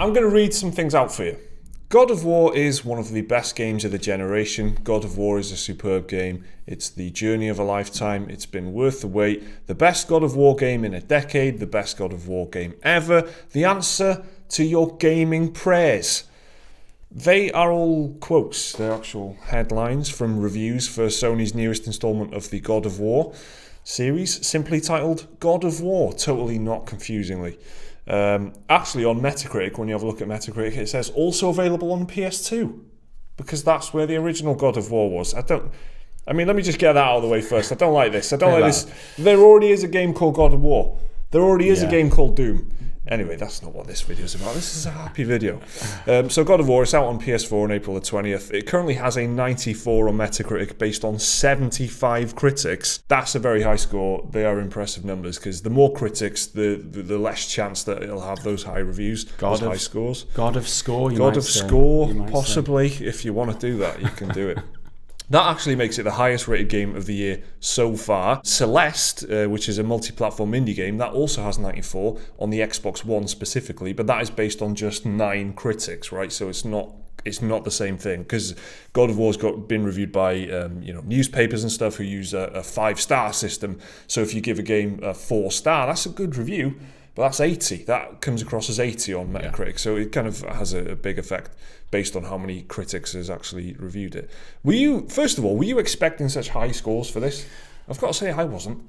I'm going to read some things out for you. God of War is one of the best games of the generation. God of War is a superb game. It's the journey of a lifetime. It's been worth the wait. The best God of War game in a decade. The best God of War game ever. The answer to your gaming prayers. They are all quotes. They're actual headlines from reviews for Sony's newest installment of the God of War series, simply titled God of War, totally not confusingly. Actually, on Metacritic, when you have a look at Metacritic, it says also available on PS2, because that's where the original God of War was. Let me just get that out of the way first. I don't like this. There already is a game called God of War. There already is a game called Doom. Anyway, that's not what this video is about. This is a happy video. So God of War is out on PS4 on April the 20th. It currently has a 94 on Metacritic based on 75 critics. That's a very high score. They are impressive numbers, because the more critics, the less chance that it'll have those high reviews, those high scores. God of Score, Possibly. If you want to do that, you can do it. That actually makes it the highest rated game of the year so far. Celeste, which is a multi-platform indie game, that also has 94 on the Xbox One specifically, but that is based on just 9 critics, right? So it's not the same thing, because God of War's been reviewed by newspapers and stuff who use a 5-star system. So if you give a game a 4-star, that's a good review. But that's 80. That comes across as 80 on Metacritic. Yeah. So it kind of has a big effect based on how many critics has actually reviewed it. Were you expecting such high scores for this? I've got to say I wasn't.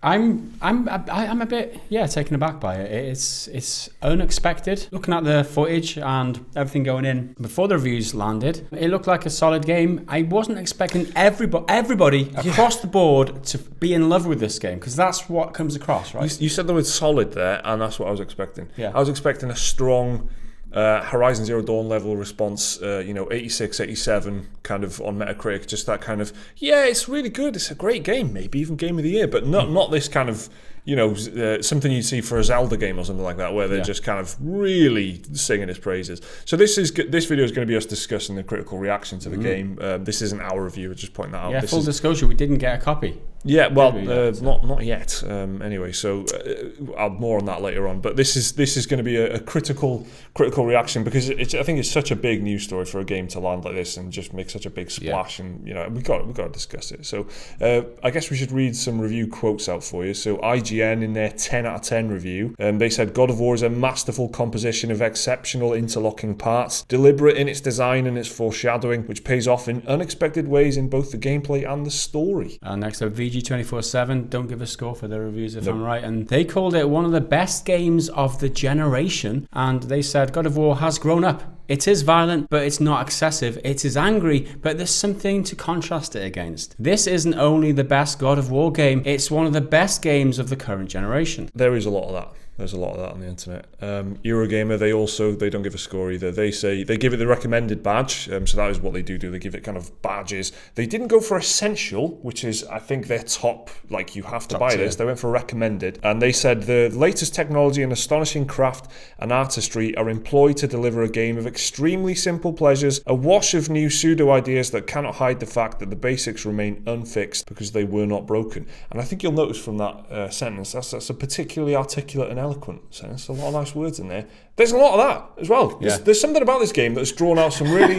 I'm a bit taken aback by it. It's unexpected. Looking at the footage and everything going in before the reviews landed, it looked like a solid game. I wasn't expecting everybody across the board to be in love with this game, because that's what comes across, right? You said the word solid there, and that's what I was expecting. Yeah. I was expecting a strong Horizon Zero Dawn level response, 86, 87 kind of on Metacritic, just that kind of, it's really good, it's a great game, maybe even game of the year, but not this kind of, something you'd see for a Zelda game or something like that, where they're just kind of really singing its praises. So this video is going to be us discussing the critical reaction to the game. This isn't our review, just pointing that out. Yeah, full disclosure, we didn't get a copy. Yeah, well, not yet. Anyway, so I'll more on that later on. But this is going to be a critical reaction, because I think it's such a big news story for a game to land like this and just make such a big splash, and we got to discuss it. So I guess we should read some review quotes out for you. So IGN, in their 10 out of 10 review, they said God of War is a masterful composition of exceptional interlocking parts, deliberate in its design and its foreshadowing, which pays off in unexpected ways in both the gameplay and the story. Next up, VG247 don't give a score for their reviews, if I'm right, and they called it one of the best games of the generation, and they said God of War has grown up. It is violent, but it's not excessive. It is angry, but there's something to contrast it against. This isn't only the best God of War game, it's one of the best games of the current generation. There is a lot of that. There's a lot of that on the internet. Eurogamer, they don't give a score either. They say they give it the recommended badge. So that is what they do. They give it kind of badges. They didn't go for essential, which is, I think, their top, like, you have to top buy tier. This. They went for recommended. And they said the latest technology and astonishing craft and artistry are employed to deliver a game of extremely simple pleasures, a wash of new pseudo ideas that cannot hide the fact that the basics remain unfixed because they were not broken. And I think you'll notice from that sentence, that's a particularly articulate and eloquent sentence. A lot of nice words in there. There's a lot of that as well. Yeah. There's something about this game that's drawn out some really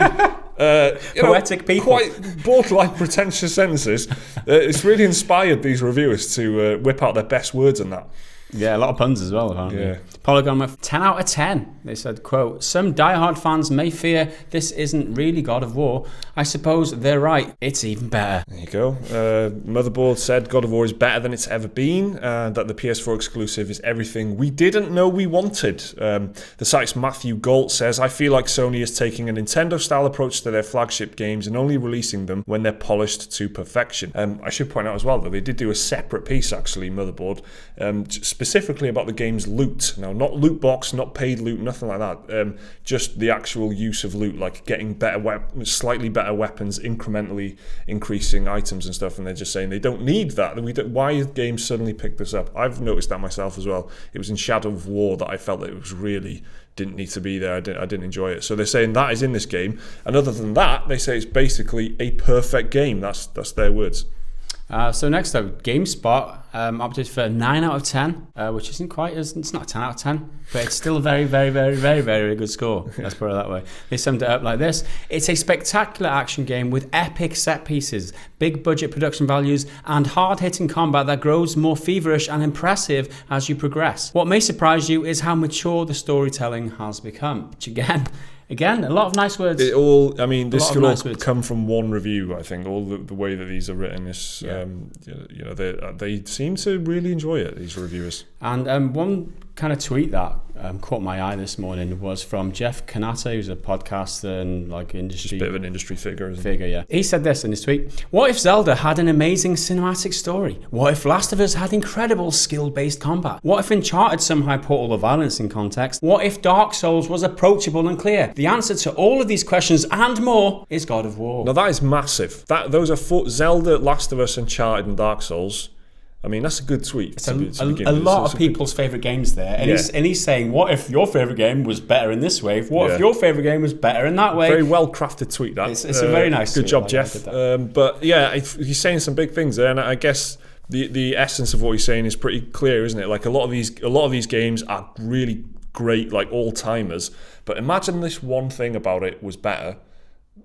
poetic people, quite borderline pretentious sentences. It's really inspired these reviewers to whip out their best words in that. Yeah, a lot of puns as well, apparently. Yeah. Polygon with 10 out of 10. They said, quote, some diehard fans may fear this isn't really God of War. I suppose they're right. It's even better. There you go. Motherboard said God of War is better than it's ever been, that the PS4 exclusive is everything we didn't know we wanted. The site's Matthew Galt says, I feel like Sony is taking a Nintendo-style approach to their flagship games and only releasing them when they're polished to perfection. I should point out as well that they did do a separate piece, actually, Motherboard, specifically about the game's loot. Now, not loot box, not paid loot, nothing like that. Just the actual use of loot, like getting better slightly better weapons, incrementally increasing items and stuff. And they're just saying they don't need that. Why has games suddenly picked this up? I've noticed that myself as well. It was in Shadow of War that I felt that it was really didn't need to be there. I didn't enjoy it. So they're saying that is in this game. And other than that, they say it's basically a perfect game. That's their words. So next up, GameSpot opted for 9 out of 10, which isn't quite as, it's not 10 out of 10, but it's still a very, very, very, very, very good score. Let's put it that way. They summed it up like this. It's a spectacular action game with epic set pieces, big budget production values, and hard-hitting combat that grows more feverish and impressive as you progress. What may surprise you is how mature the storytelling has become, which Again, a lot of nice words. This could all come from one review. I think all the way that these are written is, they seem to really enjoy it. These reviewers. And one kind of tweet that caught my eye this morning was from Jeff Kanata, who's a podcaster and like industry. Just a bit of an industry figure. Yeah. He said this in his tweet: "What if Zelda had an amazing cinematic story? What if Last of Us had incredible skill-based combat? What if Uncharted somehow put all the violence in context? What if Dark Souls was approachable and clear? The answer to all of these questions and more is God of War." Now that is massive. Those are Zelda, Last of Us, Uncharted, and Dark Souls. I mean, that's a good tweet. It's a lot of people's favourite games there. And, he's saying, what if your favourite game was better in this way? What if your favourite game was better in that way? Very well-crafted tweet, that. It's a very nice Good tweet. job, Jeff. But yeah, he's saying some big things there. And I guess the essence of what he's saying is pretty clear, isn't it? Like a lot of these games are really great, like all-timers. But imagine this one thing about it was better.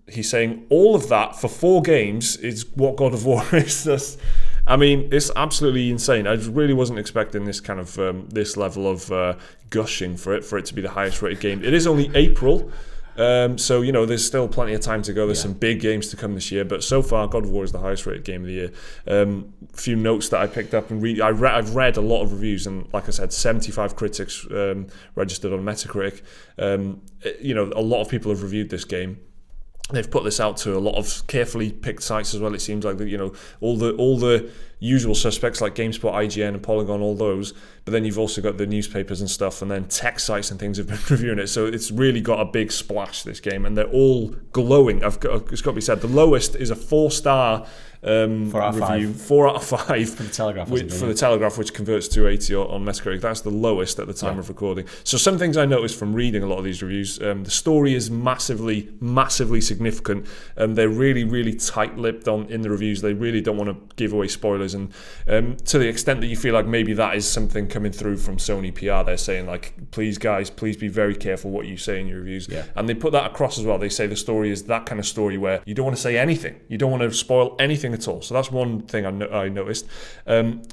He's saying all of that for 4 games is what God of War is. I mean, it's absolutely insane. I really wasn't expecting this kind of this level of gushing for it to be the highest rated game. It is only April, so there's still plenty of time to go. There's some big games to come this year, but so far, God of War is the highest rated game of the year. A few notes that I picked up and I've read a lot of reviews, and like I said, 75 critics registered on Metacritic. A lot of people have reviewed this game. They've put this out to a lot of carefully picked sites as well. It seems like that, all the usual suspects like GameSpot, IGN, and Polygon, all those. But then you've also got the newspapers and stuff, and then tech sites and things have been reviewing it. So it's really got a big splash, this game, and they're all glowing. It's got to be said, the lowest is a 4-star review, 4 out of 5 for the Telegraph, the Telegraph, which converts to 80 on Metacritic. That's the lowest at the time of recording. So some things I noticed from reading a lot of these reviews: the story is massively significant, and they're really, really tight-lipped in the reviews. They really don't want to give away spoilers, and to the extent that you feel like maybe that is something coming through from Sony PR, they're saying like, please guys, please be very careful what you say in your reviews. And they put that across as well. They say the story is that kind of story where you don't want to say anything, you don't want to spoil anything at all. So that's one thing I noticed.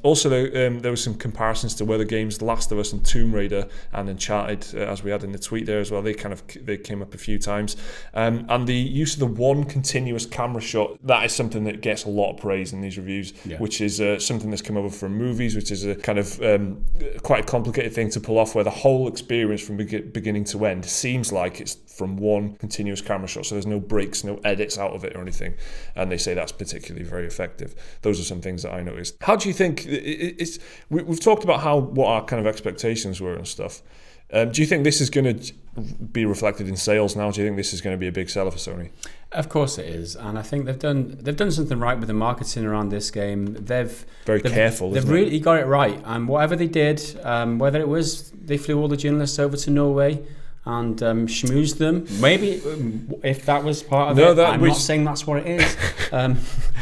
Also, there was some comparisons to other games, Last of Us and Tomb Raider and Uncharted, as we had in the tweet there as well. They came up a few times. And the use of the one continuous camera shot, that is something that gets a lot of praise in these reviews, which is something that's come over from movies, which is a kind of quite a complicated thing to pull off, where the whole experience from beginning to end seems like it's from one continuous camera shot, so there's no breaks, no edits out of it or anything, and they say that's particularly very effective. Those are some things that I noticed. How do you think we've talked about what our kind of expectations were and stuff. Do you think this is going to be reflected in sales now? Do you think this is going to be a big seller for Sony? Of course it is, and I think they've done something right with the marketing around this game. They've careful. They've really got it right, and whatever they did, whether it was they flew all the journalists over to Norway and schmoozed them. Maybe if that was part of it. I'm not saying that's what it is.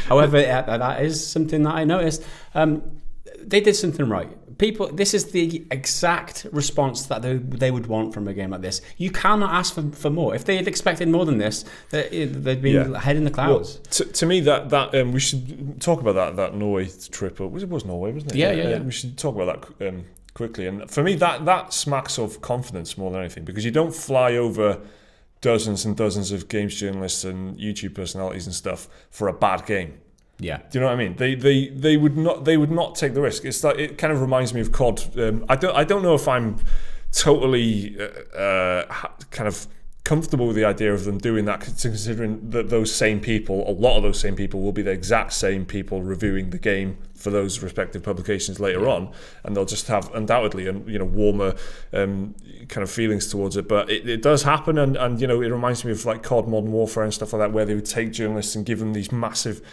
However, that is something that I noticed. They did something right. People, this is the exact response that they would want from a game like this. You cannot ask for more. If they had expected more than this, they'd been ahead in the clouds. Well, to me, that we should talk about that Norway trip. It was Norway, wasn't it? Yeah. We should talk about that quickly. And for me, that smacks of confidence more than anything, because you don't fly over dozens and dozens of games journalists and YouTube personalities and stuff for a bad game. Yeah, do you know what I mean? They would not take the risk. It's like, it kind of reminds me of COD. I don't know if I'm totally kind of comfortable with the idea of them doing that, considering that a lot of those same people will be the exact same people reviewing the game for those respective publications later on, and they'll just have undoubtedly warmer kind of feelings towards it. But it does happen, and it reminds me of like COD Modern Warfare and stuff like that, where they would take journalists and give them these massive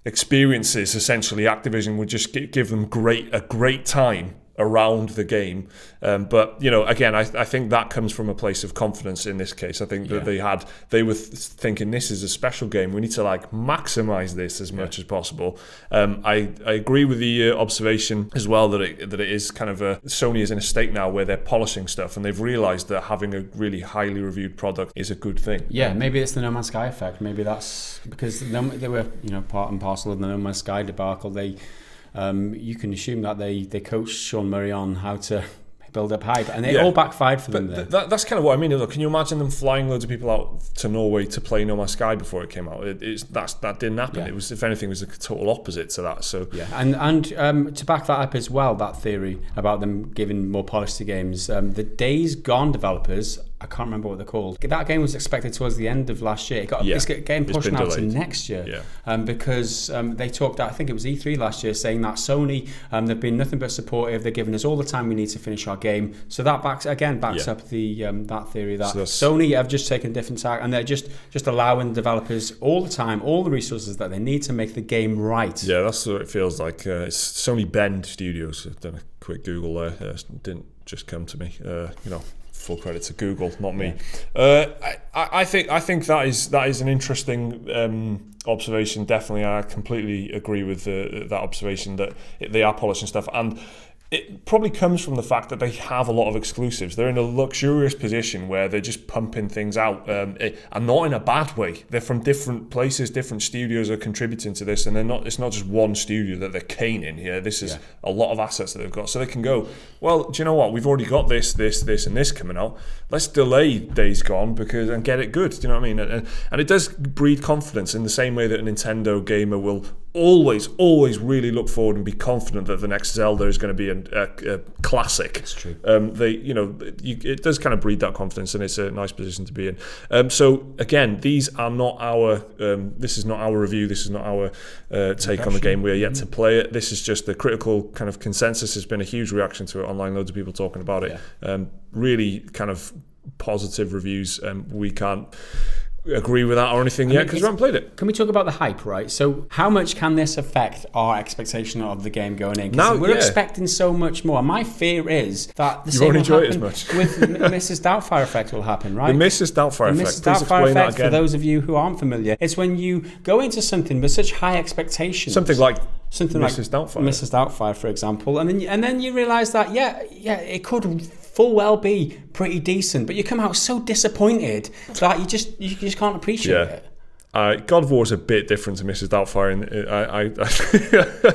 experiences. Essentially, Activision would just give them a great time around the game. But again, I think that comes from a place of confidence in this case. I think that they were thinking this is a special game. We need to maximize this as much as possible. I agree with the observation as well that it is kind of Sony is in a state now where they're polishing stuff, and they've realized that having a really highly reviewed product is a good thing. Yeah, maybe it's the No Man's Sky effect. Maybe that's because they were part and parcel of the No Man's Sky debacle. You can assume that they coached Sean Murray on how to build up hype, and it all backfired for them. That's kind of what I mean. Look, can you imagine them flying loads of people out to Norway to play No Man's Sky before it came out? That didn't happen. It was, if anything, it was a total opposite to that. So and to back that up as well, that theory about them giving more polish to games, the Days Gone developers, I can't remember what they're called. That game was expected towards the end of last year. It's getting pushed out to next year because they talked at, I think it was E3 last year, saying that Sony, they've been nothing but supportive. They're giving us all the time we need to finish our game. So that backs up the that theory that Sony have just taken a different tack, and they're just allowing developers all the time, all the resources that they need to make the game right. Yeah, that's what it feels like. It's Sony Bend Studios. I've done a quick Google there. Didn't just come to me. Full credit to Google, not me. I think that is an interesting observation. Definitely, I completely agree with that observation that they are polishing stuff, and it probably comes from the fact that they have a lot of exclusives. They're in a luxurious position where they're just pumping things out, and not in a bad way. They're from different places, different studios are contributing to this, and it's not just one studio that they're caning here. This is a lot of assets that they've got, so they can go, well, do you know what? We've already got this, and this coming out. Let's delay Days Gone and get it good. Do you know what I mean? And it does breed confidence in the same way that a Nintendo gamer will always really look forward and be confident that the next Zelda is going to be a classic. It's true. It does kind of breed that confidence, and it's a nice position to be in. So again, these are not our. This is not our review. This is not our take on the game. We are yet to play it. This is just the critical kind of consensus. There's been a huge reaction to it online. Loads of people talking about it. Really kind of positive reviews. We can't agree with that or anything yet because we haven't played it. Can we talk about the hype, right? So how much can this affect our expectation of the game going in? Because we're expecting so much more. My fear is that the same will happen with Mrs. Doubtfire effect will happen, right? The Mrs. Doubtfire effect. Mrs. Doubtfire effect, for those of you who aren't familiar, it's when you go into something with such high expectations. Something like Mrs. Doubtfire, for example, and then you realise that it could full well be pretty decent, but you come out so disappointed that you just can't appreciate it. God of War is a bit different to Mrs. Doubtfire. I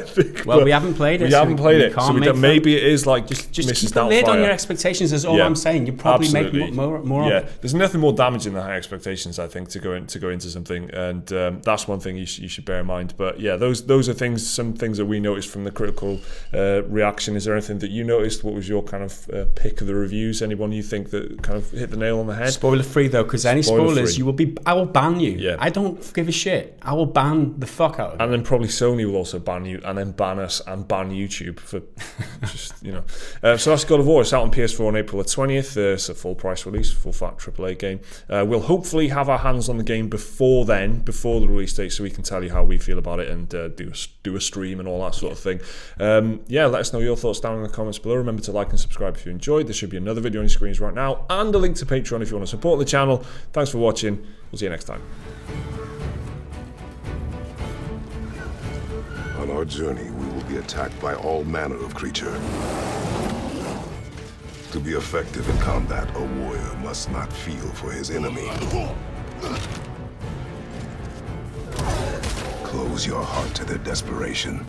think, well, we haven't played it. So maybe it is like just Mrs. keep Doubtfire. a lid on your expectations. Is all I'm saying. You probably make more of it. There's nothing more damaging than high expectations, I think, to go into something, and that's one thing you should bear in mind. But those are some things that we noticed from the critical reaction. Is there anything that you noticed? What was your kind of pick of the reviews? Anyone you think that kind of hit the nail on the head? Spoiler free though, because any spoilers, I will ban you. Yeah. I don't give a shit. I will ban the fuck out of it. And then probably Sony will also ban you, and then ban us and ban YouTube for just so that's God of War. It's out on PS4 on April the 20th. It's a full price release, full fat AAA game. We'll hopefully have our hands on the game before the release date, so we can tell you how we feel about it and do a stream and all that sort of thing. Let us know your thoughts down in the comments below. Remember to like and subscribe if you enjoyed. There should be another video on your screens right now, and a link to Patreon if you want to support the channel. Thanks for watching. We'll see you next time. On our journey, we will be attacked by all manner of creature. To be effective in combat, a warrior must not feel for his enemy. Close your heart to their desperation.